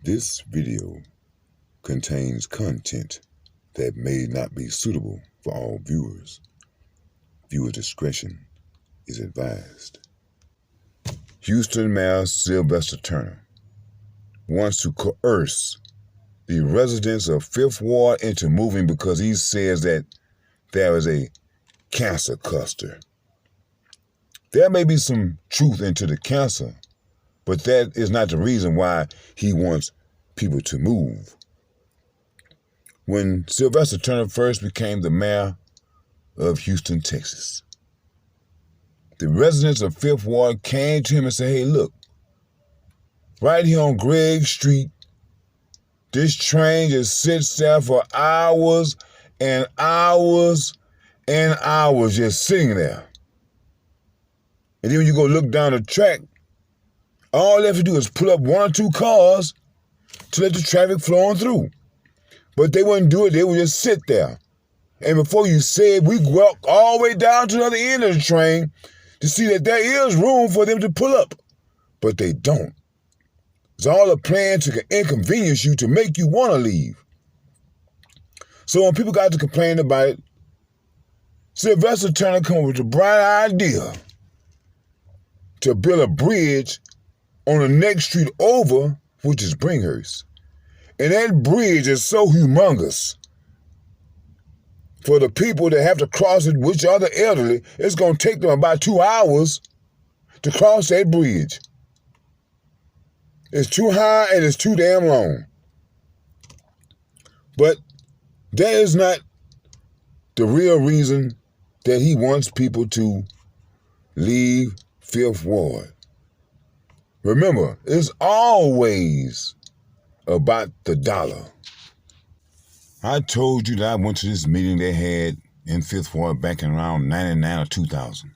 This video contains content that may not be suitable for all viewers. Viewer discretion is advised. Houston Mayor Sylvester Turner wants to coerce the residents of Fifth Ward into moving because he says that there is a cancer cluster. There may be some truth into the cancer, but that is not the reason why he wants people to move. When Sylvester Turner first became the mayor of Houston, Texas, the residents of Fifth Ward came to him and said, hey, look, right here on Gregg Street, this train just sits there for hours and hours and hours just sitting there. And then when you go look down the track, all they have to do is pull up one or two cars to let the traffic flow on through. But they wouldn't do it. They would just sit there. And before you say it, we walk all the way down to the other end of the train to see that there is room for them to pull up. But they don't. It's all a plan to inconvenience you to make you want to leave. So when people got to complain about it, Sylvester Turner came up with a bright idea to build a bridge on the next street over, which is Bringhurst. And that bridge is so humongous for the people that have to cross it, which are the elderly. It's going to take them about 2 hours to cross that bridge. It's too high and it's too damn long. But that is not the real reason that he wants people to leave Fifth Ward. Remember, it's always about the dollar. I told you that I went to this meeting they had in Fifth Ward back in around 99 or 2000.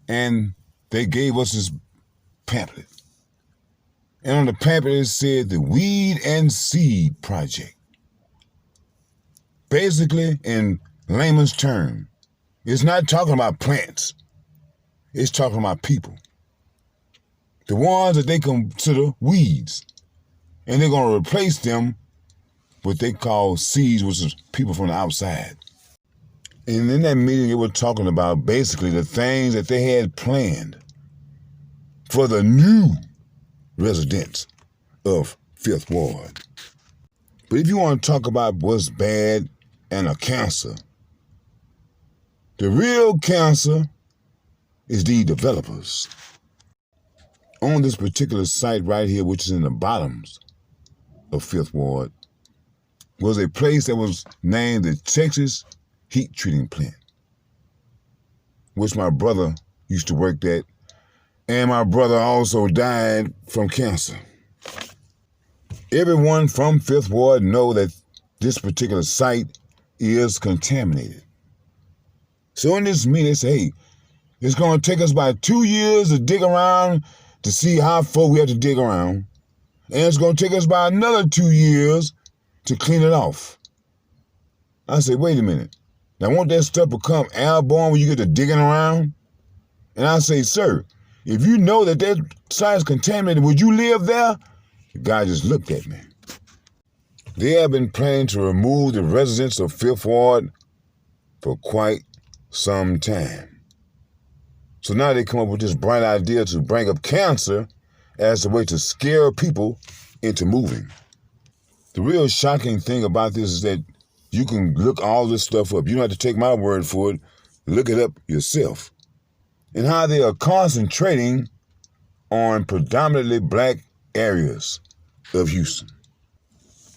And they gave us this pamphlet. And on the pamphlet it said the Weed and Seed Project. Basically, in layman's terms, it's not talking about plants. It's talking about people. The ones that they consider weeds. And they're going to replace them with what they call seeds, which is people from the outside. And in that meeting, they were talking about basically the things that they had planned for the new residents of Fifth Ward. But if you want to talk about what's bad and a cancer, the real cancer is the developers. On this particular site right here, which is in the bottoms of Fifth Ward, was a place that was named the Texas Heat Treating Plant, which my brother used to work at, and my brother also died from cancer. Everyone from Fifth Ward know that this particular site is contaminated. So in this meeting, they say, hey, it's going to take us about 2 years to dig around to see how far we have to dig around. And it's going to take us about another 2 years to clean it off. I said, wait a minute. Now, won't that stuff become airborne when you get to digging around? And I say, sir, if you know that that site is contaminated, would you live there? The guy just looked at me. They have been planning to remove the residents of Fifth Ward for quite some time. So now they come up with this bright idea to bring up cancer as a way to scare people into moving. The real shocking thing about this is that you can look all this stuff up. You don't have to take my word for it. Look it up yourself. And how they are concentrating on predominantly black areas of Houston.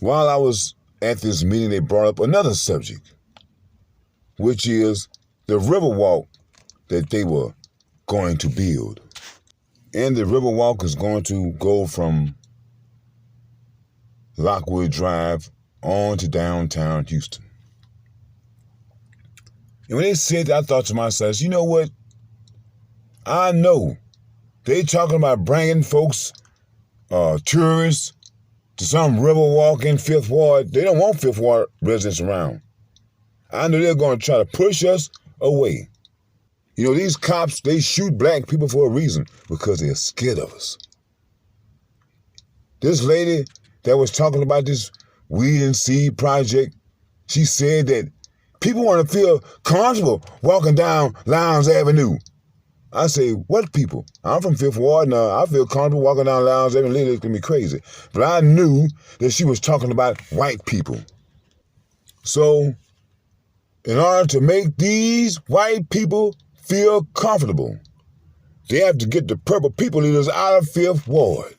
While I was at this meeting, they brought up another subject, which is the Riverwalk that they were going to build. And the Riverwalk is going to go from Lockwood Drive on to downtown Houston. And when they said that, I thought to myself, you know what? I know they talking about bringing folks, tourists, to some Riverwalk in Fifth Ward. They don't want Fifth Ward residents around. I know they're going to try to push us away. You know, these cops, they shoot black people for a reason, because they're scared of us. This lady that was talking about this weed and seed project, she said that people want to feel comfortable walking down Lowndes Avenue. I say, what people? I'm from Fifth Ward now. I feel comfortable walking down Lowndes Avenue. Lady looked at me crazy. But I knew that she was talking about white people. So, in order to make these white people feel comfortable, they have to get the purple people leaders out of Fifth Ward.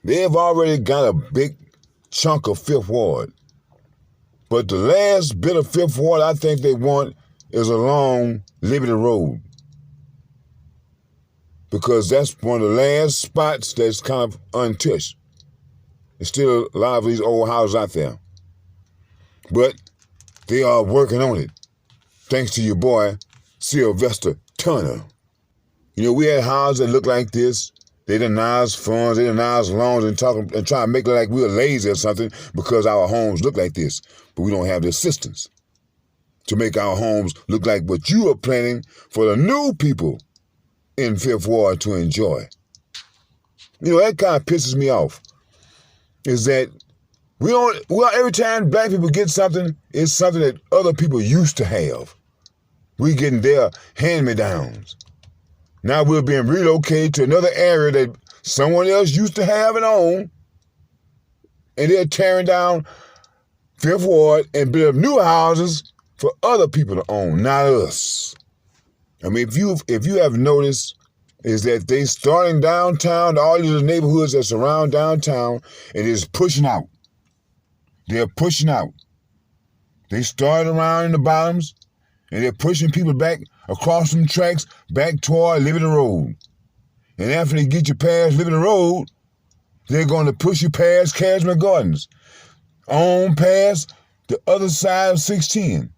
They have already got a big chunk of Fifth Ward. But the last bit of Fifth Ward I think they want is along Liberty Road. Because that's one of the last spots that's kind of untouched. There's still a lot of these old houses out there. But they are working on it, thanks to your boy, Sylvester Turner. You know, we had houses that look like this. They deny us funds, they deny us loans and try to make it like we're lazy or something because our homes look like this. But we don't have the assistance to make our homes look like what you are planning for the new people in Fifth Ward to enjoy. You know, that kind of pisses me off, is that every time black people get something, it's something that other people used to have. We're getting their hand-me-downs. Now we're being relocated to another area that someone else used to have and own, and they're tearing down Fifth Ward and building new houses for other people to own, not us. I mean, if you have noticed, is that they starting downtown, all these neighborhoods that surround downtown, and it's pushing out. They're pushing out. They started around in the bottoms, and they're pushing people back across some tracks back toward Liberty Road. And after they get you past Liberty Road, they're going to push you past Cashmere Gardens, on past the other side of 610.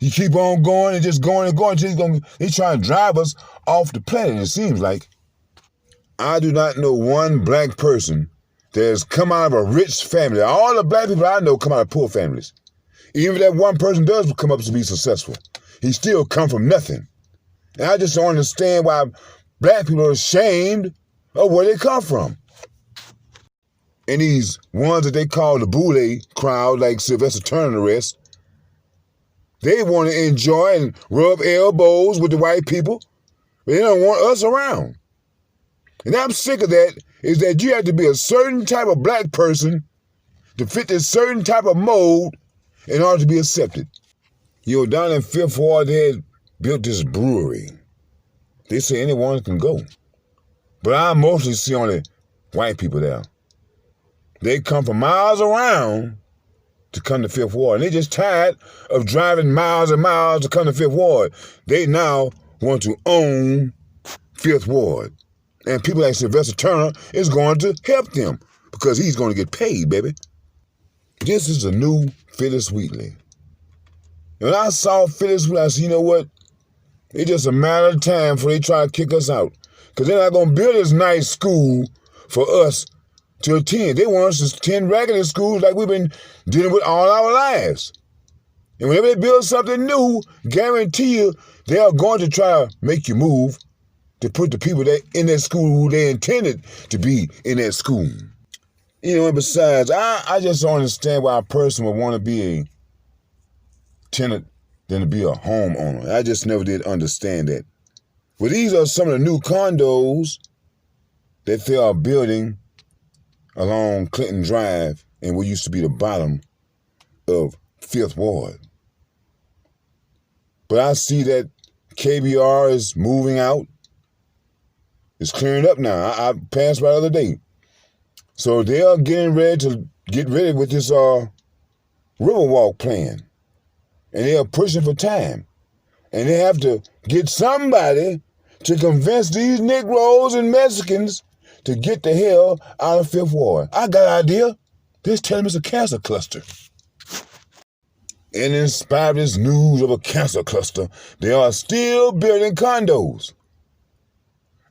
You keep on going and just going and going until they try to drive us off the planet, it seems like. I do not know one black person that has come out of a rich family. All the black people I know come out of poor families. Even if that one person does come up to be successful, he still come from nothing. And I just don't understand why black people are ashamed of where they come from. And these ones that they call the Boule crowd, like Sylvester Turner and the rest, they want to enjoy and rub elbows with the white people, but they don't want us around. And I'm sick of that, is that you have to be a certain type of black person to fit this certain type of mold in order to be accepted. You know, down in Fifth Ward, they had built this brewery. They say anyone can go. But I mostly see only white people there. They come from miles around to come to Fifth Ward. And they're just tired of driving miles and miles to come to Fifth Ward. They now want to own Fifth Ward. And people like Sylvester Turner is going to help them because he's going to get paid, baby. This is the new Phyllis Wheatley. When I saw Phyllis Wheatley, I said, you know what? It's just a matter of time before they try to kick us out. Because they're not going to build this nice school for us to attend. They want us to attend regular schools like we've been dealing with all our lives. And whenever they build something new, guarantee you they are going to try to make you move to put the people that in that school who they intended to be in that school. You know, and besides, I just don't understand why a person would want to be a tenant than to be a homeowner. I just never did understand that. But these are some of the new condos that they are building along Clinton Drive and what used to be the bottom of Fifth Ward. But I see that KBR is moving out. It's clearing up now. I passed by the other day. So they are getting ready with this Riverwalk plan. And they are pushing for time. And they have to get somebody to convince these Negroes and Mexicans to get the hell out of Fifth Ward. I got an idea. This telling me it's a cancer cluster. And in spite of this news of a cancer cluster, they are still building condos.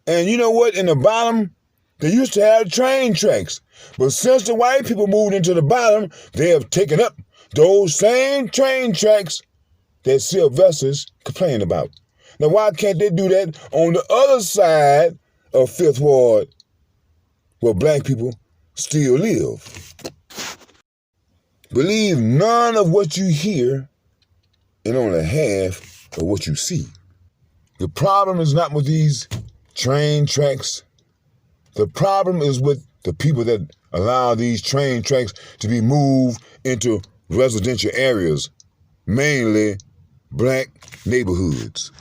And you know what? In the bottom, they used to have train tracks. But since the white people moved into the bottom, they have taken up those same train tracks that Sylvester's complaining about. Now, why can't they do that on the other side of Fifth Ward where black people still live. Believe none of what you hear and only half of what you see. The problem is not with these train tracks. The problem is with the people that allow these train tracks to be moved into residential areas, mainly black neighborhoods.